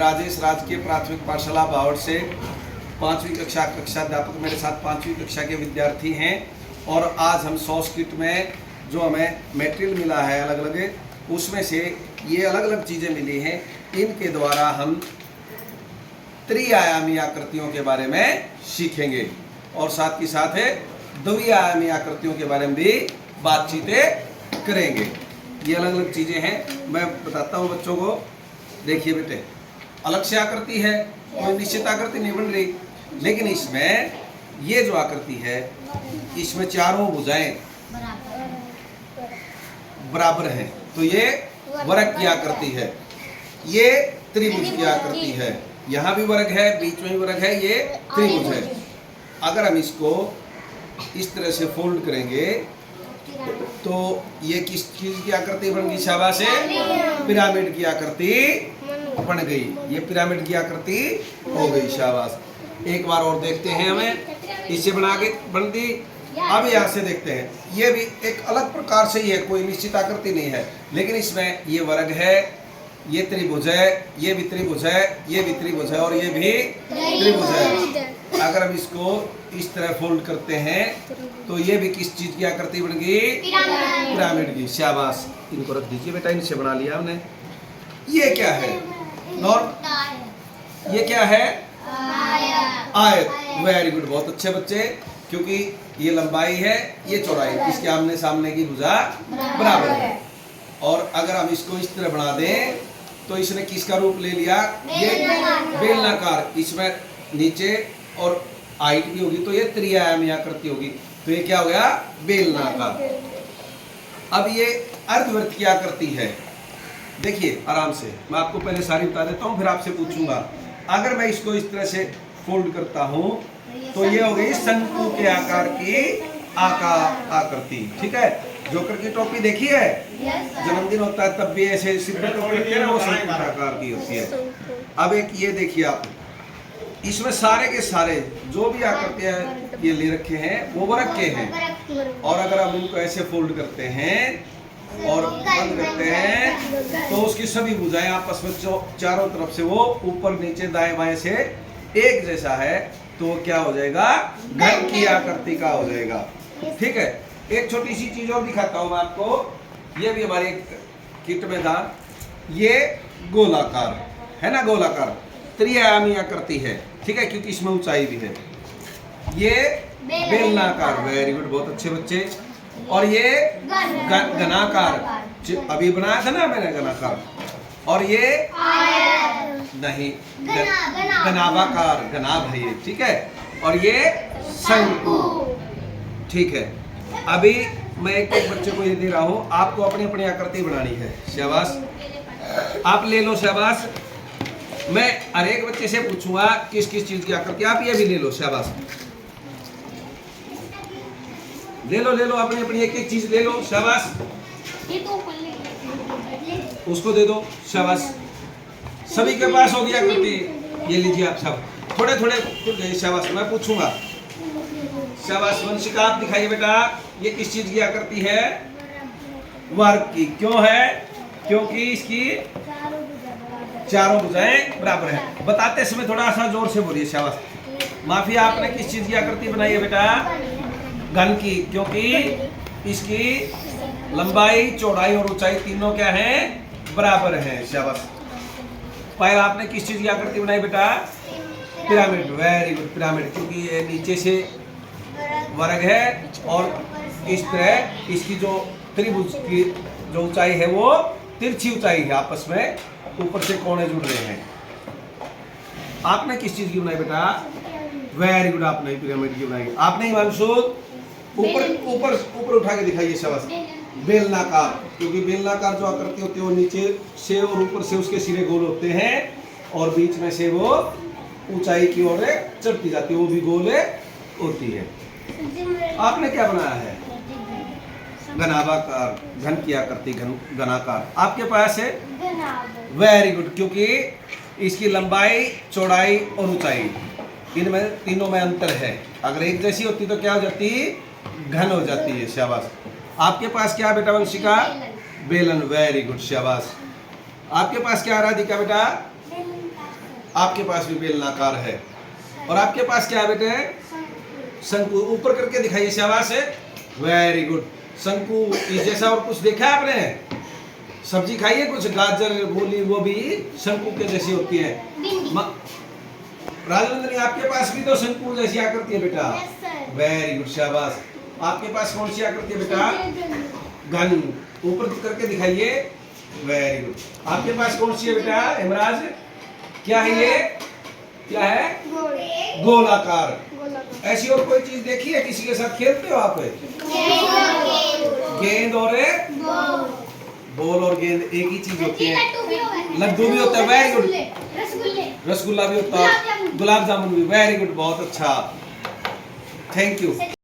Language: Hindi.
राजेश राजकीय प्राथमिक पाठशाला बावड़ से 5वीं कक्षा अध्यापक मेरे साथ 5वीं कक्षा के विद्यार्थी हैं। और आज हम 100 किट में जो हमें मटेरियल मिला है अलग अलग, उसमें से ये अलग अलग चीज़ें मिली हैं। इनके द्वारा हम त्रिआयामी आकृतियों के बारे में सीखेंगे और साथ ही साथ द्विआयामी आकृतियों के बारे में भी बातचीतें करेंगे। ये अलग अलग चीज़ें हैं, मैं बताता हूँ बच्चों को। देखिए बेटे, अलग से आकृति है, कोई निश्चित आकृति नहीं बन रही, लेकिन इसमें ये जो आकृति है इसमें चारों भुजाएं बराबर हैं, तो ये वर्ग की आकृति है। ये त्रिभुज की आकृति है, यहाँ भी वर्ग है, बीच में भी वर्ग है, ये त्रिभुज है। अगर हम इसको इस तरह से फोल्ड करेंगे तो ये किस चीज की आकृति बन गई? शाबाश, पिरामिड की आकृति बन गई। ये पिरामिड की आकृति हो गई, शाबाश। एक बार और देखते हैं, हमें इसे बना के बन दी। अब यहाँ से देखते हैं, ये भी एक अलग प्रकार से ही है, कोई निश्चित आकृति नहीं है, लेकिन इसमें ये वर्ग है, ये त्रिभुज है, ये भी त्रिभुज है, ये भी त्रिभुज है और ये भी त्रिभुज है। अगर हम इसको इस तरह फोल्ड करते हैं तो ये भी किस चीज की आकृति बन गई? पिरामिड की। शाबाश, इनको रख दीजिए बेटा, इनसे बना लिया हमने। ये क्या है? ये क्या है? आयत। वेरी गुड, बहुत अच्छे बच्चे, क्योंकि ये लंबाई है, ये चौड़ाई, इसके आमने सामने की भुजा बराबर है। और अगर हम इसको इस तरह बना दें तो इसने किसका रूप ले लिया? ये बेलनाकार। इसमें नीचे और हाइट भी होगी तो ये त्रिआयामी आकृति होगी, तो ये क्या हो गया? बेलनाकार। अब ये अर्धवृत्त की आकृति है। देखिए आराम से, मैं आपको पहले सारी बता देता हूँ, फिर आपसे पूछूंगा। अगर मैं इसको इस तरह से फोल्ड करता हूँ तो ये हो गई शंकु के आकार की आकृति। ठीक है, जोकर की टोपी देखी है? जन्मदिन होता है तब भी ऐसे सिर पे टोपी रखते हैं ना, वो शंकु के आकार की होती है। अब एक ये देखिए आप, इसमें सारे के सारे जो भी आकृतियां ये ले रखे हैं वो वर्ग के हैं। और अगर हम इनको ऐसे फोल्ड करते हैं और बंद करते हैं तो उसकी सभी भुजाएं आपस में चारों तरफ से वो ऊपर नीचे दाएं बाएं से एक जैसा है, तो वो क्या हो जाएगा? घन की आकृति का हो जाएगा। ठीक है, एक छोटी सी चीज और दिखाता हूं मैं आपको। ये भी हमारे एक किट में था। ये गोलाकार है ना, गोलाकार त्रिआयामी आकृति है। ठीक है, क्योंकि इसमें ऊंचाई भी है। ये बेलनाकार। वेरी गुड, बहुत अच्छे बच्चे। और ये घनाकार, अभी बनाया था ना मैंने घनाकार। और ये नहीं, घनाभाकार, घनाभ है ये। ठीक है, और ये शंकु। ठीक है, अभी मैं एक बच्चे को ये दे रहा हूँ, आपको अपनी अपनी आकृति बनानी है। शाबाश, आप ले लो। शाबाश, मैं हर एक बच्चे से पूछूंगा किस किस चीज की आकृति। आप ये भी ले लो। शाबाश, ले लो अपनी अपनी एक एक चीज ले लो। शाबाश, उसको दे दो। शाबाश, सभी के पास होगी आकृति। ये लीजिए आप सब, थोड़े थोड़े। शाबाश, मैं पूछूंगा। शाबाश, वंशिका आप दिखाइए बेटा, ये किस चीज की आकृति है? वर्ग की। क्यों है? क्योंकि इसकी चारों भुजाएं बराबर है। बताते समय थोड़ा सा जोर से बोलिए। शाबाश। माफी, आपने किस चीज की आकृति बनाई है बेटा? घन की, क्योंकि इसकी लंबाई, चौड़ाई और ऊंचाई तीनों क्या है? बराबर है। शाबाश। पहला आपने किस चीज की आकृति बनाई बेटा? पिरामिड। वेरी गुड, पिरामिड, क्योंकि ये नीचे से वर्ग है और इस तरह इसकी जो त्रिभुज की जो ऊंचाई है वो तिरछी ऊंचाई है, आपस में ऊपर से कोने जुड़ रहे हैं। आपने किस चीज की बनाई बेटा? वेरी गुड, आपने पिरामिड की बनाई। आपने हिमांशु ऊपर उठा के दिखाइए। शाबाश, बेलनाकार, क्योंकि बेलनाकार जो आकृति होती है वो नीचे से और ऊपर से उसके सिरे गोल होते हैं और बीच में से वो ऊंचाई की ओर चढ़ती जाती है, वो भी गोल होती है। आपने क्या बनाया है? घनाभाकार, घन की आकृति, घनाकार। आपके पास है? वेरी गुड, क्योंकि इसकी लंबाई, चौड़ाई और ऊंचाई इनमें तीनों में अंतर है। अगर एक जैसी होती तो क्या हो जाती? घन हो जाती है। शाबाश। आपके पास क्या बेटा वंशिका? बेलन। वेरी गुड, शाबाश। आपके पास क्या राधिका बेटा? आपके पास भी बेलनाकार है। और आपके पास क्या है बेटे? शंकु। ऊपर करके दिखाइए, शाबाश है, वेरी गुड। शंकु इस जैसा और कुछ देखा है आपने? सब्जी खाइए कुछ, गाजर, मूली, वो भी शंकु के जैसी होती है। राजनंदिनी आपके पास भी तो शंकु जैसी आकृति है बेटा। वेरी गुड, शाबाश। आपके पास कौन सी आकृति है बेटा? घन। ऊपर करके दिखाइए, वेरी गुड। आपके पास कौन सी है बेटा हेमराज? क्या है ये? क्या है? गोलाकार। ऐसी और कोई चीज देखी है? किसी के साथ खेलते हो आप? गेंद और बॉल और गेंद एक ही चीज होती है। लड्डू भी होता है, वेरी गुड। रसगुल्ला भी होता है, गुलाब जामुन भी, वेरी गुड, बहुत अच्छा, थैंक यू।